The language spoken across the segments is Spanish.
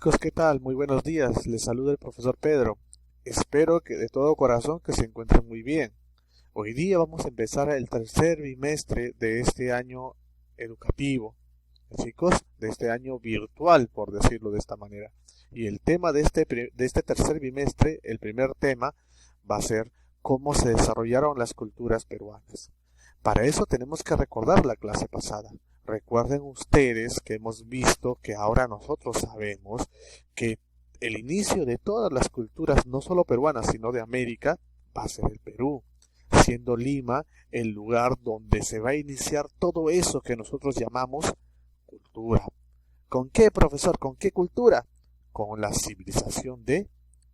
Chicos, ¿qué tal? Muy buenos días. Les saluda el profesor Pedro. Espero que de todo corazón que se encuentren muy bien. Hoy día vamos a empezar el tercer bimestre de este año educativo, chicos, de este año virtual, por decirlo de esta manera. Y el tema de este tercer bimestre, el primer tema, va a ser cómo se desarrollaron las culturas peruanas. Para eso tenemos que recordar la clase pasada. Recuerden ustedes que hemos visto que ahora nosotros sabemos que el inicio de todas las culturas, no solo peruanas, sino de América, va a ser el Perú, siendo Lima el lugar donde se va a iniciar todo eso que nosotros llamamos cultura. ¿Con qué, profesor? ¿Con qué cultura? Con la civilización de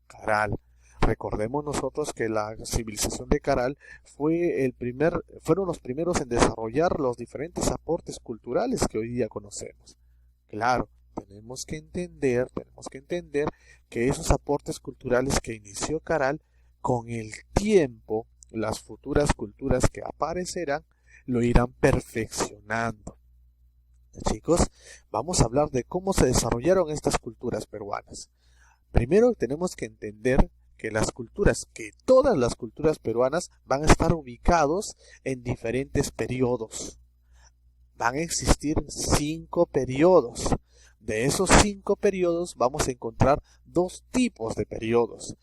Caral. Recordemos nosotros que la civilización de Caral fueron los primeros en desarrollar los diferentes aportes culturales que hoy día conocemos. Claro, tenemos que entender que esos aportes culturales que inició Caral, con el tiempo, las futuras culturas que aparecerán, lo irán perfeccionando. Chicos, vamos a hablar de cómo se desarrollaron estas culturas peruanas. Primero tenemos que entender que todas las culturas peruanas van a estar ubicados en diferentes periodos. Van a existir 5 periodos. De esos 5 periodos vamos a encontrar 2 tipos de periodos.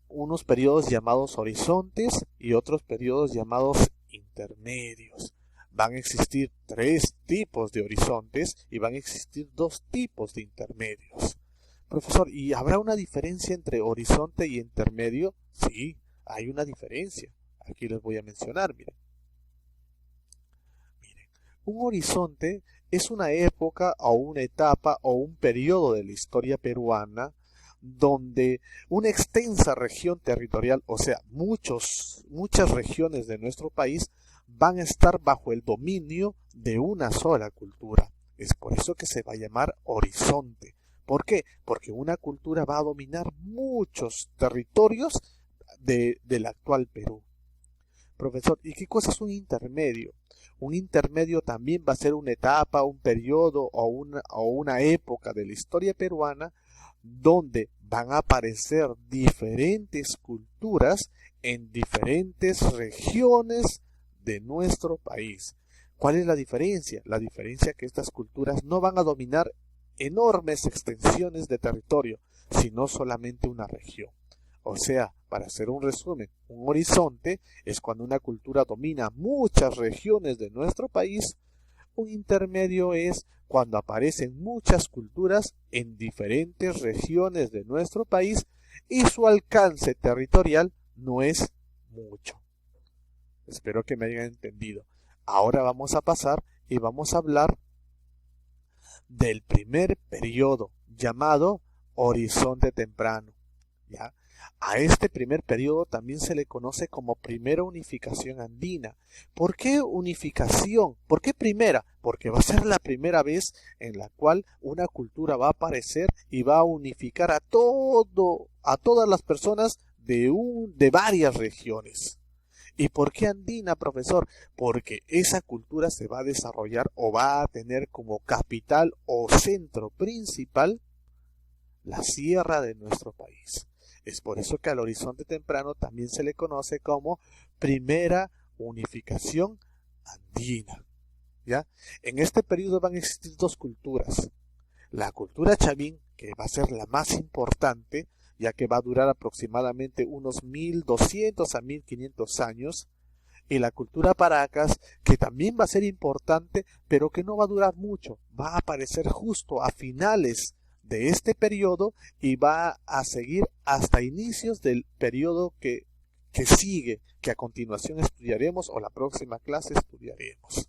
Unos periodos llamados horizontes y otros periodos llamados intermedios. Van a existir 3 tipos de horizontes y van a existir 2 tipos de intermedios. Profesor, ¿y habrá una diferencia entre horizonte y intermedio? Sí, hay una diferencia. Aquí les voy a mencionar, miren. Un horizonte es una época o una etapa o un periodo de la historia peruana donde una extensa región territorial, o sea, muchas regiones de nuestro país van a estar bajo el dominio de una sola cultura. Es por eso que se va a llamar horizonte. ¿Por qué? Porque una cultura va a dominar muchos territorios del actual Perú. Profesor, ¿y qué cosa es un intermedio? Un intermedio también va a ser una etapa, un periodo o una época de la historia peruana donde van a aparecer diferentes culturas en diferentes regiones de nuestro país. ¿Cuál es la diferencia? La diferencia es que estas culturas no van a dominar enormes extensiones de territorio, sino solamente una región. O sea, para hacer un resumen, un horizonte es cuando una cultura domina muchas regiones de nuestro país. Un intermedio es cuando aparecen muchas culturas en diferentes regiones de nuestro país y su alcance territorial no es mucho. Espero que me hayan entendido. Ahora vamos a pasar y vamos a hablar del primer periodo llamado horizonte temprano. ¿Ya? A este primer periodo también se le conoce como primera unificación andina. ¿Por qué unificación? ¿Por qué primera? Porque va a ser la primera vez en la cual una cultura va a aparecer y va a unificar a todas las personas de varias regiones. ¿Y por qué andina, profesor? Porque esa cultura se va a desarrollar o va a tener como capital o centro principal la sierra de nuestro país. Es por eso que al horizonte temprano también se le conoce como primera unificación andina. ¿Ya? En este periodo van a existir 2 culturas. La cultura chavín, que va a ser la más importante, ya que va a durar aproximadamente unos 1200 a 1500 años, y la cultura Paracas, que también va a ser importante, pero que no va a durar mucho, va a aparecer justo a finales de este periodo y va a seguir hasta inicios del periodo que sigue, que a continuación estudiaremos o la próxima clase estudiaremos.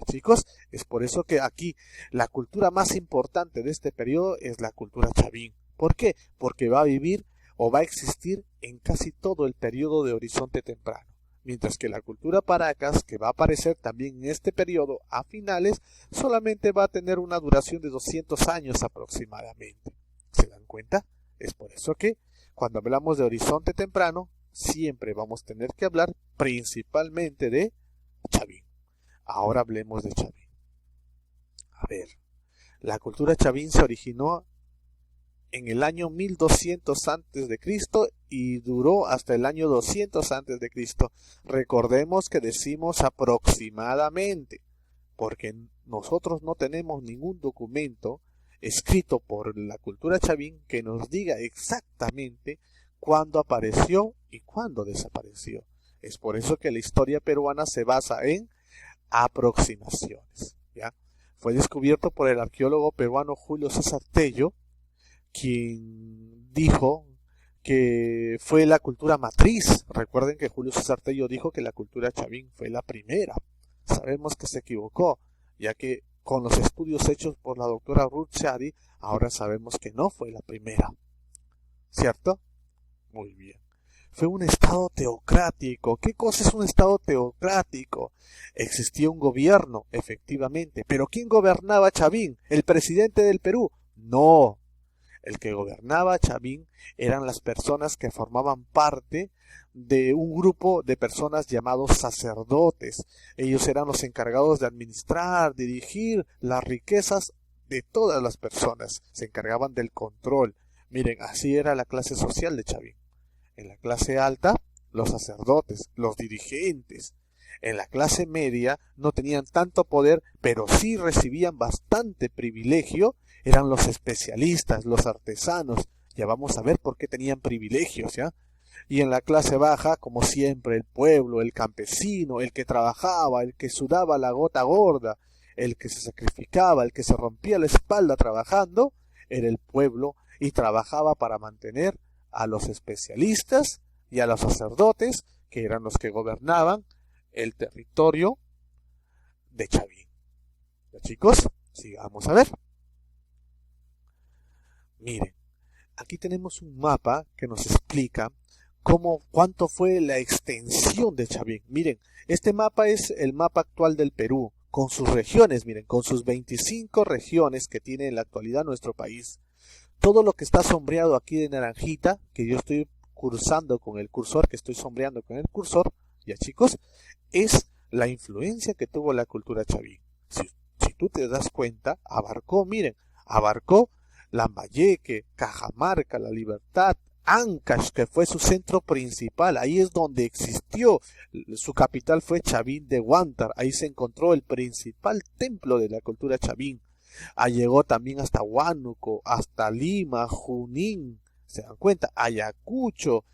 Chicos, es por eso que aquí la cultura más importante de este periodo es la cultura chavín. ¿Por qué? Porque va a vivir o va a existir en casi todo el periodo de horizonte temprano. Mientras que la cultura Paracas, que va a aparecer también en este periodo a finales, solamente va a tener una duración de 200 años aproximadamente. ¿Se dan cuenta? Es por eso que cuando hablamos de horizonte temprano, siempre vamos a tener que hablar principalmente de chavín. Ahora hablemos de chavín. A ver, la cultura chavín se originó en el año 1200 antes de Cristo y duró hasta el año 200 antes de Cristo. Recordemos que decimos aproximadamente, porque nosotros no tenemos ningún documento escrito por la cultura chavín que nos diga exactamente cuándo apareció y cuándo desapareció. Es por eso que la historia peruana se basa en aproximaciones, ¿ya? Fue descubierto por el arqueólogo peruano Julio César Tello, quien dijo que fue la cultura matriz. Recuerden que Julio César Tello dijo que la cultura chavín fue la primera. Sabemos que se equivocó, ya que con los estudios hechos por la doctora Ruth Shadi, ahora sabemos que no fue la primera. ¿Cierto? Muy bien. Fue un estado teocrático. ¿Qué cosa es un estado teocrático? Existía un gobierno, efectivamente. ¿Pero quién gobernaba Chavín? ¿El presidente del Perú? No. El que gobernaba Chavín eran las personas que formaban parte de un grupo de personas llamados sacerdotes. Ellos eran los encargados de administrar, dirigir las riquezas de todas las personas. Se encargaban del control. Miren, así era la clase social de Chavín. En la clase alta, los sacerdotes, los dirigentes. En la clase media no tenían tanto poder, pero sí recibían bastante privilegio. Eran los especialistas, los artesanos. Ya vamos a ver por qué tenían privilegios, ¿ya? Y en la clase baja, como siempre, el pueblo, el campesino, el que trabajaba, el que sudaba la gota gorda, el que se sacrificaba, el que se rompía la espalda trabajando, era el pueblo y trabajaba para mantener a los especialistas y a los sacerdotes, que eran los que gobernaban el territorio de Chavín. ¿Ya, chicos? Sigamos a ver. Miren, aquí tenemos un mapa que nos explica cuánto fue la extensión de Chavín. Miren, este mapa es el mapa actual del Perú, con sus regiones, miren, con sus 25 regiones que tiene en la actualidad nuestro país. Todo lo que está sombreado aquí de naranjita, que yo estoy cursando con el cursor, que estoy sombreando con el cursor, ya chicos, es la influencia que tuvo la cultura chavín. Si tú te das cuenta, abarcó Lambayeque, Cajamarca, La Libertad, Ancash, que fue su centro principal. Ahí es donde existió. Su capital fue Chavín de Huántar. Ahí se encontró el principal templo de la cultura chavín. Llegó también hasta Huánuco, hasta Lima, Junín, se dan cuenta, Ayacucho,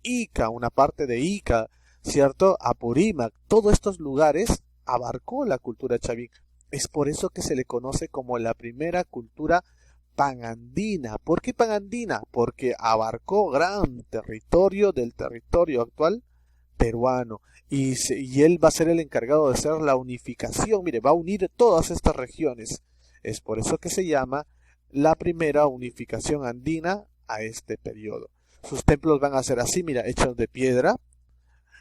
Ica, una parte de Ica, ¿cierto? Apurímac, todos estos lugares abarcó la cultura chavín. Es por eso que se le conoce como la primera cultura panandina. ¿Por qué panandina? Porque abarcó gran territorio del territorio actual peruano. Y él va a ser el encargado de hacer la unificación. Mire, va a unir todas estas regiones. Es por eso que se llama la primera unificación andina a este periodo. Sus templos van a ser así, mira, hechos de piedra.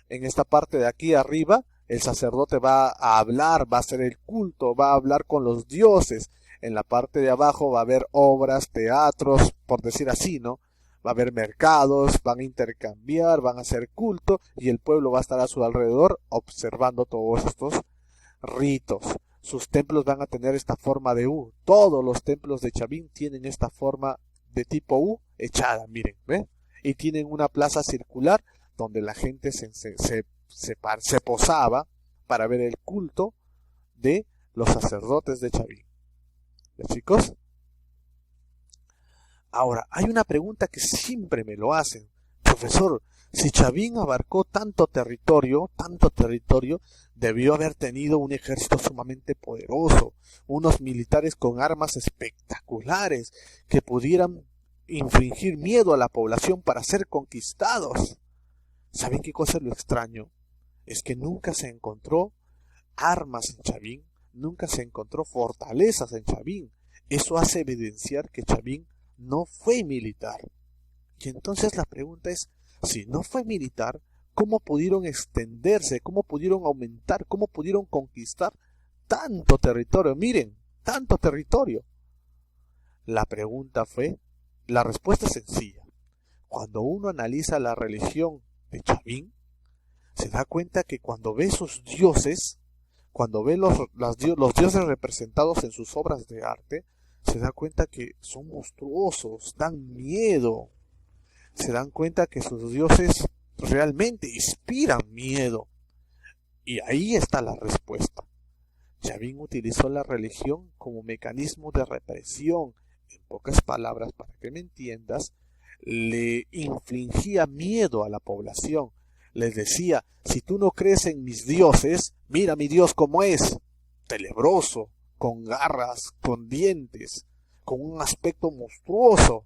En esta parte de aquí arriba, el sacerdote va a hablar, va a hacer el culto, va a hablar con los dioses. En la parte de abajo va a haber obras, teatros, por decir así, ¿no? Va a haber mercados, van a intercambiar, van a hacer culto y el pueblo va a estar a su alrededor observando todos estos ritos. Sus templos van a tener esta forma de U. Todos los templos de Chavín tienen esta forma de tipo U echada, miren, ¿ven? Y tienen una plaza circular donde la gente se posaba para ver el culto de los sacerdotes de Chavín. ¿Ya, chicos? Ahora, hay una pregunta que siempre me lo hacen. Profesor, si Chavín abarcó tanto territorio, debió haber tenido un ejército sumamente poderoso, unos militares con armas espectaculares que pudieran infligir miedo a la población para ser conquistados. ¿Saben qué cosa es lo extraño? Es que nunca se encontró armas en Chavín, nunca se encontró fortalezas en Chavín. Eso hace evidenciar que Chavín no fue militar. Y entonces la pregunta es, si no fue militar, ¿cómo pudieron extenderse? ¿Cómo pudieron aumentar? ¿Cómo pudieron conquistar tanto territorio? Miren, tanto territorio. La respuesta es sencilla. Cuando uno analiza la religión de Chavín, se da cuenta que cuando ve sus dioses, cuando ve los dioses representados en sus obras de arte, se da cuenta que son monstruosos, dan miedo, se dan cuenta que sus dioses realmente inspiran miedo. Y ahí está la respuesta. Chavín utilizó la religión como mecanismo de represión. En pocas palabras, para que me entiendas, le infligía miedo a la población. Les decía, si tú no crees en mis dioses, mira mi Dios cómo es, tenebroso, con garras, con dientes, con un aspecto monstruoso.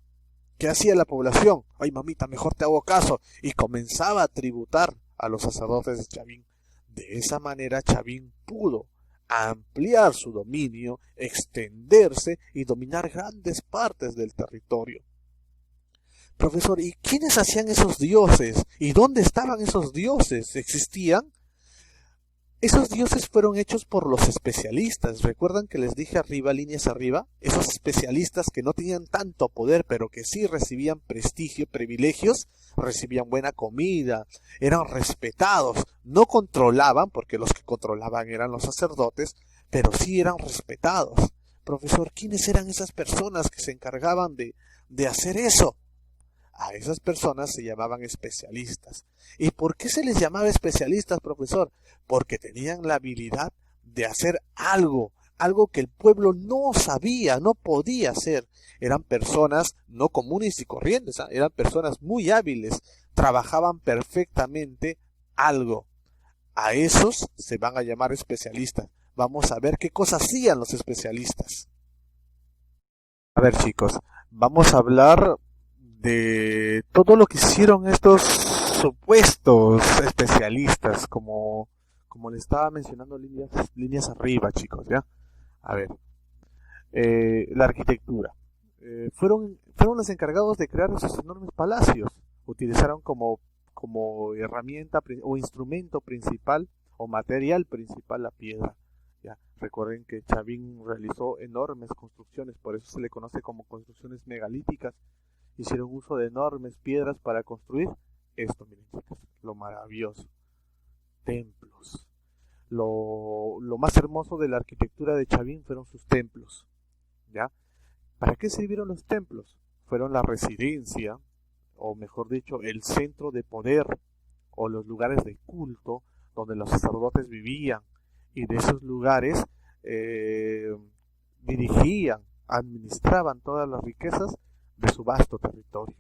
¿Qué hacía la población? Ay, mamita, mejor te hago caso. Y comenzaba a tributar a los sacerdotes de Chavín. De esa manera Chavín pudo ampliar su dominio, extenderse y dominar grandes partes del territorio. Profesor, ¿y quiénes hacían esos dioses? ¿Y dónde estaban esos dioses? ¿Existían? Esos dioses fueron hechos por los especialistas. ¿Recuerdan que les dije arriba, líneas arriba? Esos especialistas que no tenían tanto poder, pero que sí recibían prestigio, privilegios, recibían buena comida, eran respetados. No controlaban, porque los que controlaban eran los sacerdotes, pero sí eran respetados. Profesor, ¿quiénes eran esas personas que se encargaban de hacer eso? A esas personas se llamaban especialistas. ¿Y por qué se les llamaba especialistas, profesor? Porque tenían la habilidad de hacer algo que el pueblo no sabía, no podía hacer. Eran personas no comunes y corrientes, eran personas muy hábiles, trabajaban perfectamente algo. A esos se van a llamar especialistas. Vamos a ver qué cosas hacían los especialistas. A ver, chicos, vamos a hablar de todo lo que hicieron estos supuestos especialistas, como le estaba mencionando líneas arriba, chicos, ¿ya? A ver, la arquitectura. Fueron los encargados de crear esos enormes palacios. Utilizaron como herramienta o instrumento principal o material principal la piedra. ¿Ya? Recuerden que Chavín realizó enormes construcciones, por eso se le conoce como construcciones megalíticas. Hicieron uso de enormes piedras para construir esto, miren chicos, lo maravilloso. Templos. Lo más hermoso de la arquitectura de Chavín fueron sus templos. ¿Ya? ¿Para qué sirvieron los templos? Fueron la residencia, o mejor dicho, el centro de poder, o los lugares de culto donde los sacerdotes vivían. Y de esos lugares dirigían, administraban todas las riquezas de su vasto territorio.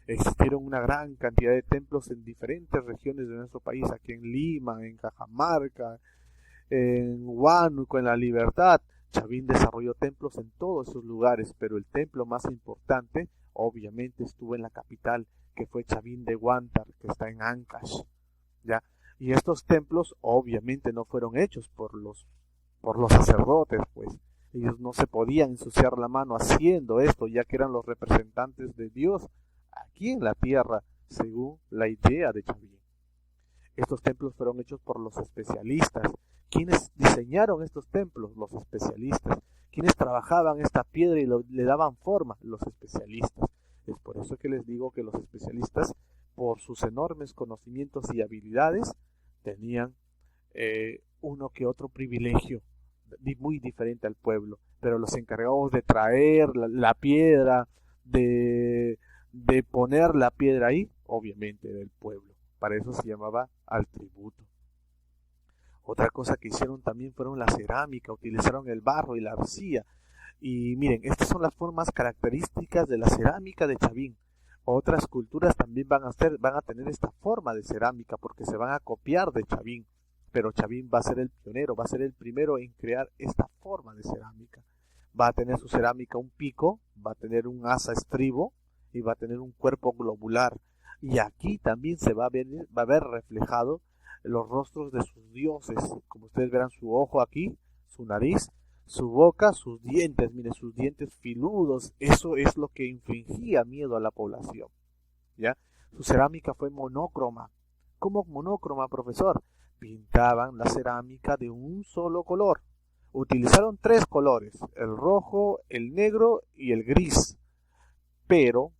Existieron una gran cantidad de templos en diferentes regiones de nuestro país, aquí en Lima, en Cajamarca, en Huánuco, en La Libertad. Chavín desarrolló templos en todos esos lugares, pero el templo más importante obviamente estuvo en la capital, que fue Chavín de Huántar, que está en Ancash, ¿ya? Y estos templos obviamente no fueron hechos por los sacerdotes, pues ellos no se podían ensuciar la mano haciendo esto, ya que eran los representantes de Dios aquí en la tierra, según la idea de Chavín. Estos templos fueron hechos por los especialistas. ¿Quiénes diseñaron estos templos? Los especialistas. ¿Quiénes trabajaban esta piedra y le daban forma? Los especialistas. Es por eso que les digo que los especialistas, por sus enormes conocimientos y habilidades, tenían uno que otro privilegio muy diferente al pueblo, pero los encargados de traer la piedra, de poner la piedra ahí, obviamente del pueblo. Para eso se llamaba al tributo. Otra cosa que hicieron también fueron la cerámica, utilizaron el barro y la arcilla. Y miren, estas son las formas características de la cerámica de Chavín. Otras culturas también van a tener esta forma de cerámica porque se van a copiar de Chavín. Pero Chavín va a ser el pionero, va a ser el primero en crear esta forma de cerámica. Va a tener su cerámica un pico, va a tener un asa estribo y va a tener un cuerpo globular. Y aquí también se va a ver reflejado los rostros de sus dioses. Como ustedes verán, su ojo aquí, su nariz, su boca, sus dientes. Miren, sus dientes filudos. Eso es lo que infligía miedo a la población. ¿Ya? Su cerámica fue monócroma. ¿Cómo monócroma, profesor? Pintaban la cerámica de un solo color. Utilizaron 3 colores, el rojo, el negro y el gris. Pero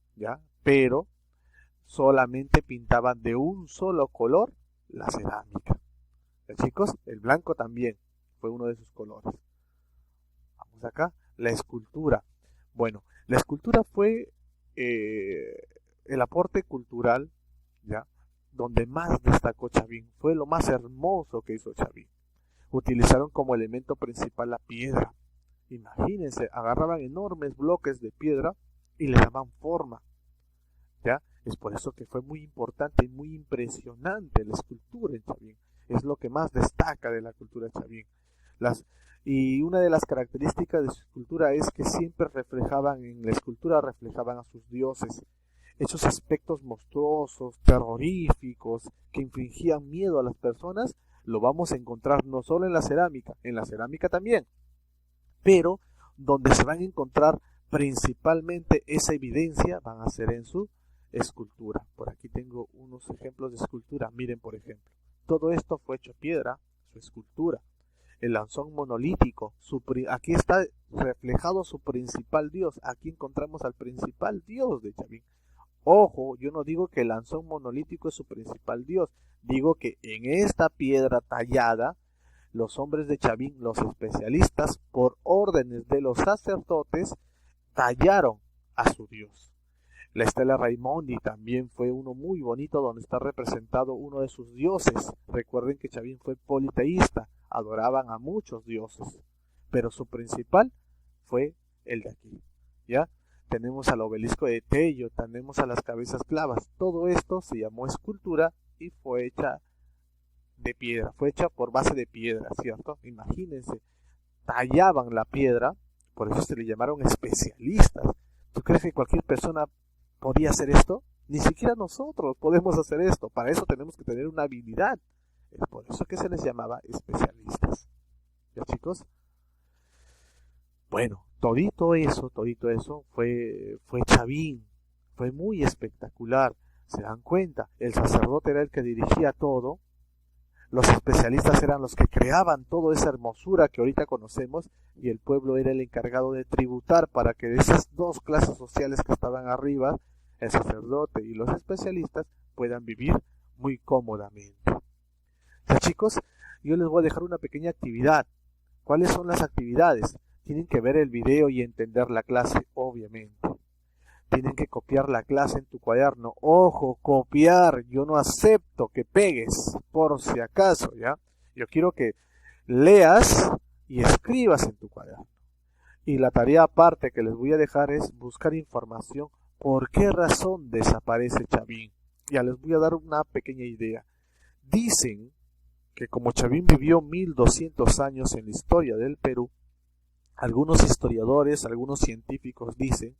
solamente pintaban de un solo color la cerámica. Chicos, el blanco también fue uno de sus colores. Vamos acá, la escultura. Bueno, la escultura fue el aporte cultural, ¿ya? Donde más destacó Chavín, fue lo más hermoso que hizo Chavín. Utilizaron como elemento principal la piedra. Imagínense, agarraban enormes bloques de piedra y le daban forma, ¿ya? Es por eso que fue muy importante y muy impresionante la escultura en Chavín. Es lo que más destaca de la cultura de Chavín. Y una de las características de su escultura es que siempre en la escultura reflejaban a sus dioses. Esos aspectos monstruosos, terroríficos, que infligían miedo a las personas, lo vamos a encontrar no solo en la cerámica también, pero donde se van a encontrar principalmente esa evidencia van a ser en su escultura. Por aquí tengo unos ejemplos de escultura. Miren, por ejemplo, todo esto fue hecho piedra, su escultura. El lanzón monolítico, aquí está reflejado su principal dios. Aquí encontramos al principal dios de Chavín. Ojo, yo no digo que el lanzón monolítico es su principal dios, digo que en esta piedra tallada, los hombres de Chavín, los especialistas, por órdenes de los sacerdotes, tallaron a su dios. La estela Raimondi también fue uno muy bonito donde está representado uno de sus dioses. Recuerden que Chavín fue politeísta, adoraban a muchos dioses, pero su principal fue el de aquí, ¿ya? Tenemos al obelisco de Tello, tenemos a las cabezas clavas. Todo esto se llamó escultura y fue hecha de piedra, fue hecha por base de piedra, ¿cierto? Imagínense, tallaban la piedra, por eso se le llamaron especialistas. ¿Tú crees que cualquier persona podía hacer esto? Ni siquiera nosotros podemos hacer esto, para eso tenemos que tener una habilidad. Es por eso que se les llamaba especialistas. ¿Ya, chicos? Bueno, todito eso fue Chavín, fue muy espectacular. ¿Se dan cuenta? El sacerdote era el que dirigía todo, los especialistas eran los que creaban toda esa hermosura que ahorita conocemos y el pueblo era el encargado de tributar para que esas dos clases sociales que estaban arriba, el sacerdote y los especialistas, puedan vivir muy cómodamente. Ya, chicos, yo les voy a dejar una pequeña actividad. ¿Cuáles son las actividades? Tienen que ver el video y entender la clase, obviamente. Tienen que copiar la clase en tu cuaderno. Ojo, copiar. Yo no acepto que pegues, por si acaso, ¿ya? Yo quiero que leas y escribas en tu cuaderno. Y la tarea aparte que les voy a dejar es buscar información. ¿Por qué razón desaparece Chavín? Ya les voy a dar una pequeña idea. Dicen que como Chavín vivió 1200 años en la historia del Perú, algunos historiadores, algunos científicos dicen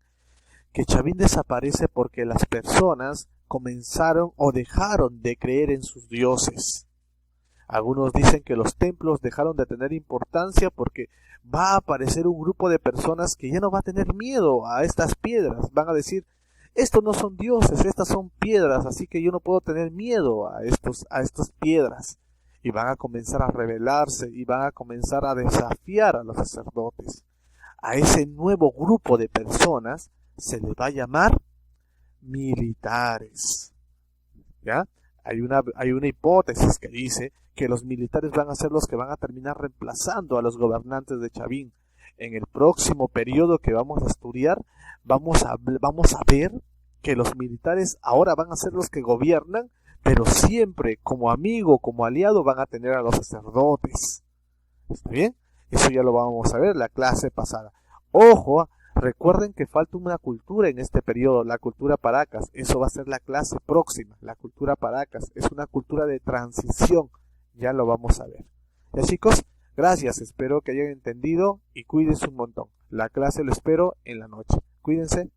que Chavín desaparece porque las personas comenzaron o dejaron de creer en sus dioses. Algunos dicen que los templos dejaron de tener importancia porque va a aparecer un grupo de personas que ya no va a tener miedo a estas piedras. Van a decir, estos no son dioses, estas son piedras, así que yo no puedo tener miedo a estas piedras. Y van a comenzar a rebelarse y van a comenzar a desafiar a los sacerdotes. A ese nuevo grupo de personas se le va a llamar militares. ¿Ya? Hay una hipótesis que dice que los militares van a ser los que van a terminar reemplazando a los gobernantes de Chavín. En el próximo periodo que vamos a estudiar, vamos a ver que los militares ahora van a ser los que gobiernan, pero siempre como amigo, como aliado, van a tener a los sacerdotes. ¿Está bien? Eso ya lo vamos a ver en la clase pasada. Ojo, recuerden que falta una cultura en este periodo, la cultura Paracas. Eso va a ser la clase próxima, la cultura Paracas. Es una cultura de transición. Ya lo vamos a ver. Ya, chicos, gracias. Espero que hayan entendido y cuídense un montón. La clase lo espero en la noche. Cuídense.